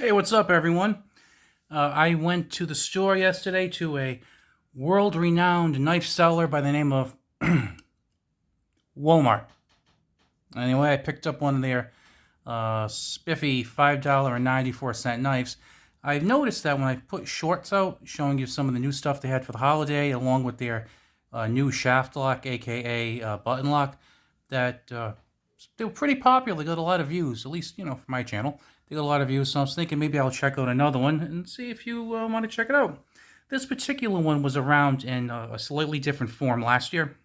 Hey, what's up, everyone? I went to the store yesterday to a world-renowned knife seller by the name of Walmart. Anyway, I picked up one of their spiffy $5.94 knives. I've noticed that when I put shorts out showing you some of the new stuff they had for the holiday, along with their new shaft lock, aka button lock, that they were pretty popular. They got a lot of views, at least, for my channel. They got a lot of views, so I was thinking maybe I'll check out another one and see if you want to check it out. This particular one was around in a slightly different form last year,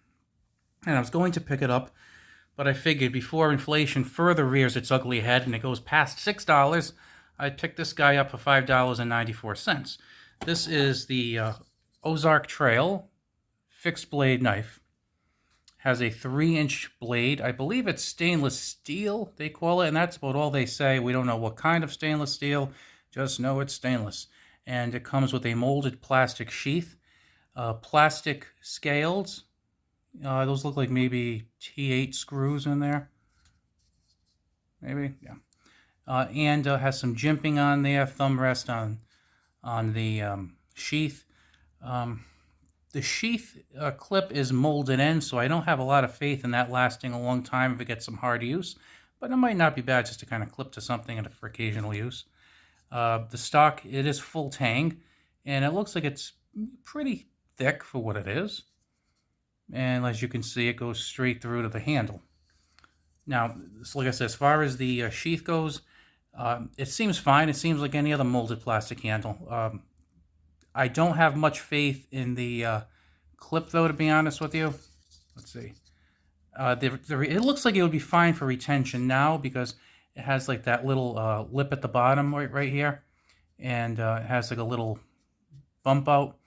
and I was going to pick it up, but I figured before inflation further rears its ugly head and it goes past $6, I'd pick this guy up for $5.94. This is the Ozark Trail Fixed-blade knife. Has a 3-inch blade. I believe it's stainless steel, they call it, and that's about all they say. We don't know what kind of stainless steel, just know it's stainless. And it comes with a molded plastic sheath, plastic scales. Those look like maybe T8 screws in there. Maybe, yeah. And has some jimping on there, thumb rest on the sheath. The sheath clip is molded in, so I don't have a lot of faith in that lasting a long time if it gets some hard use. But it might not be bad just to kind of clip to something for occasional use. The stock, it is full tang, and it looks like it's pretty thick for what it is. And as you can see, it goes straight through to the handle. Now, like I said, as far as the sheath goes, it seems fine. It seems like any other molded plastic handle. I don't have much faith in the clip, though, to be honest with you. Let's see. It looks like it would be fine for retention now because it has like that little lip at the bottom right here. And it has like a little bump out.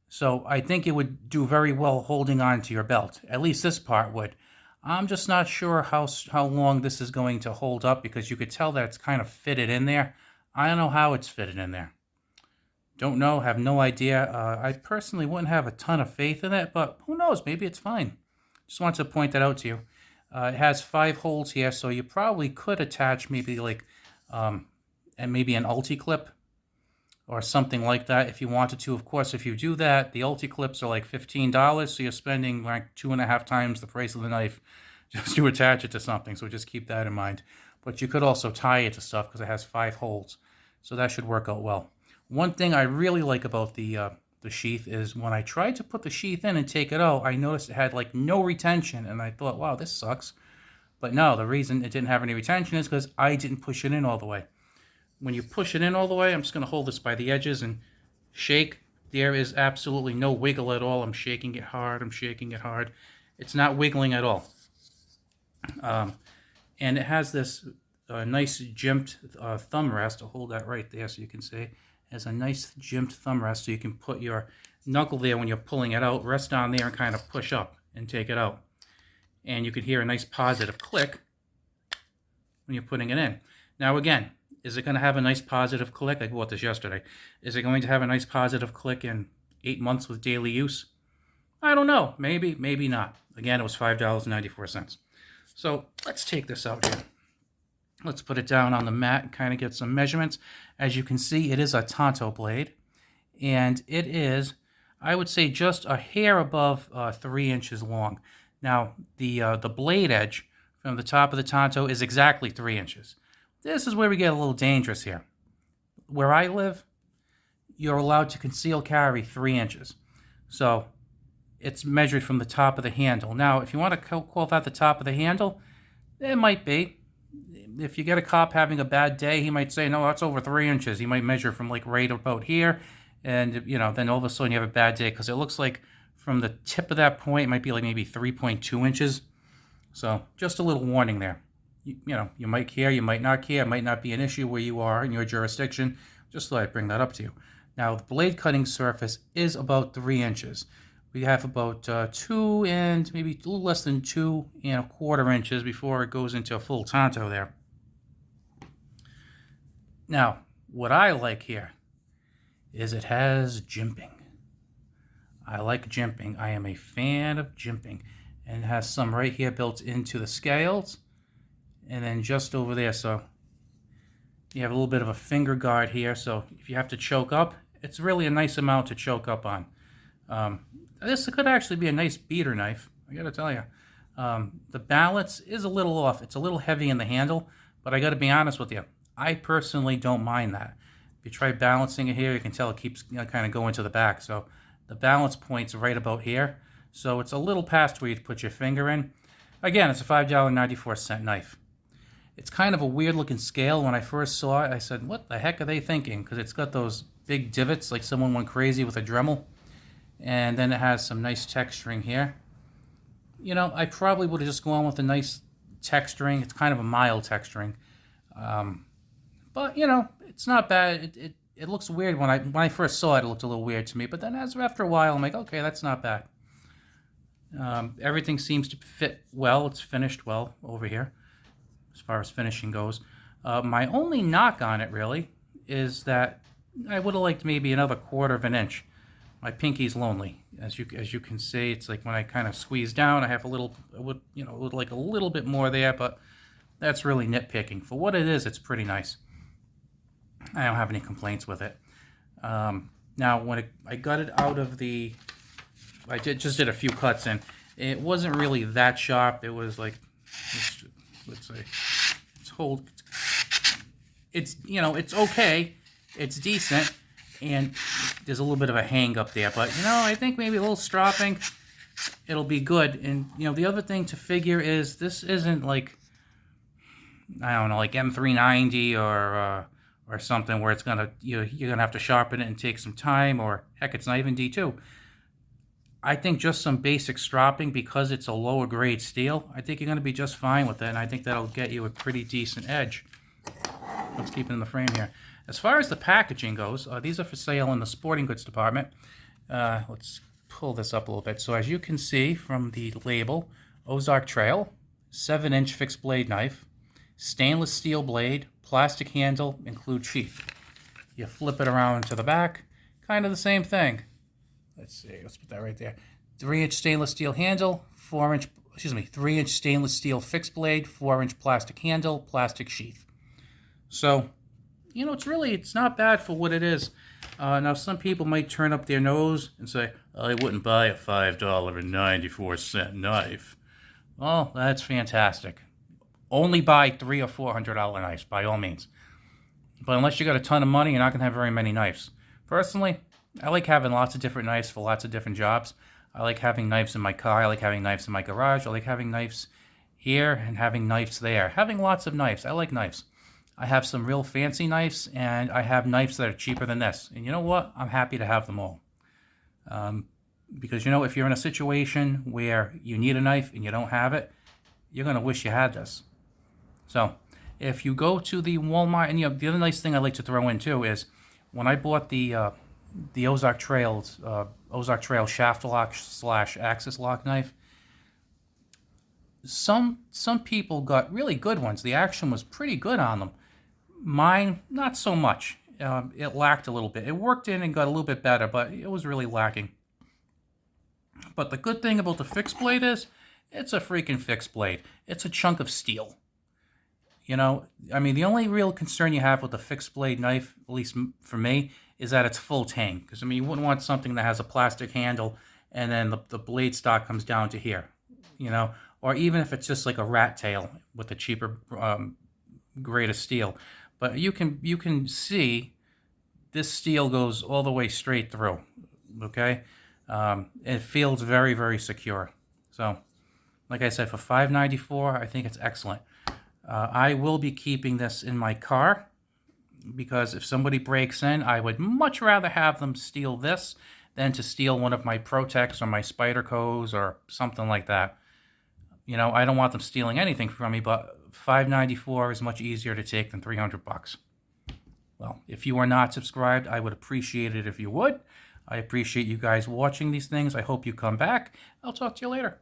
So I think it would do very well holding on to your belt. At least this part would. I'm just not sure how long this is going to hold up because you could tell that it's kind of fitted in there. I don't know how it's fitted in there. Don't know, have no idea. I personally wouldn't have a ton of faith in it, but who knows? Maybe it's fine. Just wanted to point that out to you. It has 5 holes here, so you probably could attach maybe like and maybe an ulti-clip or something like that if you wanted to. Of course, if you do that, the ulti-clips are like $15, so you're spending like 2.5 times the price of the knife just to attach it to something, so just keep that in mind. But you could also tie it to stuff because it has 5 holes, so that should work out well. One thing I really like about the sheath is when I tried to put the sheath in and take it out, I noticed it had like no retention, and I thought, wow, this sucks. But no, the reason it didn't have any retention is because I didn't push it in all the way. When you push it in all the way, I'm just going to hold this by the edges and shake. There is absolutely no wiggle at all. I'm shaking it hard. I'm shaking it hard. It's not wiggling at all. And it has this nice jimped thumb rest. I'll hold that right there so you can see. It has a nice jimped thumb rest so you can put your knuckle there when you're pulling it out, rest on there and kind of push up and take it out. And you can hear a nice positive click when you're putting it in. Now again, is it going to have a nice positive click? I bought this yesterday. Is it going to have a nice positive click in 8 months with daily use? I don't know. Maybe, maybe not. Again, it was $5.94. So let's take this out here. Let's put it down on the mat and kind of get some measurements. As you can see, it is a Tonto blade. And it is, I would say, just a hair above 3 inches long. Now, the blade edge from the top of the Tonto is exactly 3 inches. This is where we get a little dangerous here. Where I live, you're allowed to conceal carry 3 inches. So it's measured from the top of the handle. Now, if you want to call that the top of the handle, it might be. If you get a cop having a bad day, he might say, no, that's over 3 inches. He might measure from like right about here. And, then all of a sudden you have a bad day because it looks like from the tip of that point, it might be like maybe 3.2 inches. So just a little warning there. You might care, you might not care. It might not be an issue where you are in your jurisdiction. Just thought I'd bring that up to you. Now, the blade cutting surface is about 3 inches. We have about 2 and maybe a little less than 2.25 inches before it goes into a full Tonto there. Now, what I like here is it has jimping. I like jimping. I am a fan of jimping. And it has some right here built into the scales. And then just over there, so You have a little bit of a finger guard here, so if you have to choke up, it's really a nice amount to choke up on. This could actually be a nice beater knife, I gotta tell you. The balance is a little off. It's a little heavy in the handle, but I gotta be honest with you. I personally don't mind that. If you try balancing it here, you can tell it keeps kind of going to the back. So the balance point's right about here. So it's a little past where you put your finger in. Again, it's a $5.94 knife. It's kind of a weird looking scale. When I first saw it, I said, what the heck are they thinking? Because it's got those big divots like someone went crazy with a Dremel. And then it has some nice texturing here. You know, I probably would have just gone with a nice texturing. It's kind of a mild texturing. But, you know, it's not bad. It looks weird. When I first saw it, it looked a little weird to me. But then after a while, I'm like, okay, that's not bad. Everything seems to fit well. It's finished well over here as far as finishing goes. My only knock on it, really, is that I would have liked maybe another 1/4 of an inch. My pinky's lonely. As you can see, it's like when I kind of squeeze down, I have a little, would like a little bit more there, but that's really nitpicking. For what it is, it's pretty nice. I don't have any complaints with it. Now, when I got it out of the, I just did a few cuts in. It wasn't really that sharp. It was like, let's say, it's you know, it's okay. It's decent. And there's a little bit of a hang up there, but you know, I think maybe a little stropping, it'll be good. And you know, the other thing to figure is this isn't like, I don't know, like M390 or something where it's gonna you're gonna have to sharpen it and take some time, or heck, it's not even D2. I think just some basic stropping, because it's a lower grade steel, I think you're gonna be just fine with it, and I think that'll get you a pretty decent edge. Let's keep it in the frame here. As far as the packaging goes, these are for sale in the sporting goods department. Let's pull this up a little bit. So as you can see from the label, Ozark Trail, 7-inch fixed blade knife, stainless steel blade, plastic handle, include sheath. You flip it around to the back, kind of the same thing. Let's see, let's put that right there. 3-inch stainless steel handle, 3-inch stainless steel fixed blade, 4-inch plastic handle, plastic sheath. So, you know, it's not bad for what it is. Now, some people might turn up their nose and say, I wouldn't buy a $5.94 knife. Well, that's fantastic. Only buy $300 or $400 knives, by all means. But unless you got a ton of money, you're not going to have very many knives. Personally, I like having lots of different knives for lots of different jobs. I like having knives in my car. I like having knives in my garage. I like having knives here and having knives there. Having lots of knives. I like knives. I have some real fancy knives, and I have knives that are cheaper than this. And you know what? I'm happy to have them all. Because, you know, if you're in a situation where you need a knife and you don't have it, you're going to wish you had this. So, if you go to the Walmart, and you know, the other nice thing I like to throw in too is, when I bought the Ozark Trail shaft lock / axis lock knife, some people got really good ones. The action was pretty good on them. Mine, not so much. It lacked a little bit. It worked in and got a little bit better, but it was really lacking. But the good thing about the fixed blade is, it's a freaking fixed blade. It's a chunk of steel. You know, I mean, the only real concern you have with the fixed blade knife, at least for me, is that it's full tang. Because, I mean, you wouldn't want something that has a plastic handle and then the blade stock comes down to here, you know. Or even if it's just like a rat tail with a cheaper grade of steel. But you can see this steel goes all the way straight through, okay? It feels very, very secure. So, like I said, for $5.94, I think it's excellent. I will be keeping this in my car, because if somebody breaks in, I would much rather have them steal this than to steal one of my Protex or my Spydercos or something like that. You know, I don't want them stealing anything from me, but $5.94 is much easier to take than $300. Well, if you are not subscribed, I would appreciate it if you would. I appreciate you guys watching these things. I hope you come back. I'll talk to you later.